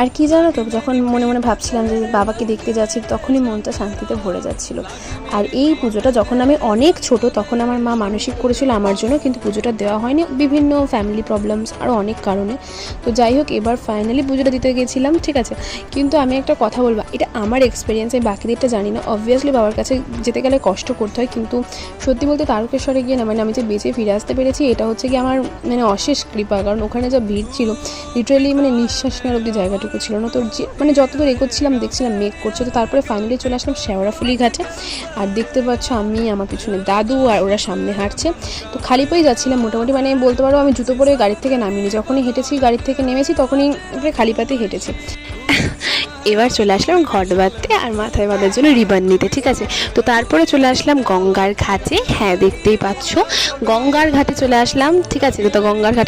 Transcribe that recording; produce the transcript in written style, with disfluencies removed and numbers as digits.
আর কি জানো তো, যখন মনে মনে ভাবছিলাম যে বাবাকে দেখতে যাচ্ছি, তখনই মনটা শান্তিতে ভরে যাচ্ছিল। আর এই পুজোটা যখন আমি অনেক ছোট, তখন আমার মা মানসিক করেছিল আমার জন্য, কিন্তু পুজোটা দেওয়া হয়নি বিভিন্ন ফ্যামিলি প্রবলেমস আরও অনেক কারণে। তো যাই হোক, এবার ফাইনালি পুজোটা দিতে গেছিলাম, ঠিক আছে। কিন্তু আমি একটা কথা বলবো, এটা আমার এক্সপিরিয়েন্স, আমি বাকিদেরটা জানি না। অবভিয়াসলি বাবার কাছে যেতে গেলে কষ্ট করতে হয়, কিন্তু সত্যি বলতে তারকেশ্বরে গিয়ে না, মানে আমি যে বেঁচে ফিরে আসতে পেরেছি, এটা হচ্ছে কি আমার মানে অশেষ কৃপা। কারণ ওখানে যা ভিড় ছিল, লিটারেলি মানে নিঃশ্বাস নেওয়ার অব্দি জায়গাটুকু ছিল না। তো যে মানে যতদূর এগোচ্ছিলাম দেখছিলাম মেঘ করছে। তো তারপরে ফাইনালি চলে আসলাম শেওড়াফুলি ঘাটে। আর দেখতে পাচ্ছ আমি, আমার পিছনে দাদু, আর ওরা সামনে হাঁটছে। তো খালি পায়েই যাচ্ছিলাম মোটামুটি, মানে বলতে পারো আমি জুতো পরে গাড়ির থেকে নামিনি। যখনই হেঁটেছি, গাড়ির থেকে নেমেছি, তখনই খালি পাতেই হেঁটেছি। এবার চলে আসলাম ঘট বাঁধতে আর মাথায় বাঁধার জন্য রিবন নিতে, ঠিক আছে। তো তারপরে চলে আসলাম গঙ্গার ঘাটে। হ্যাঁ, দেখতেই পাচ্ছ গঙ্গার ঘাটে চলে আসলাম, ঠিক আছে। তো গঙ্গার ঘাটে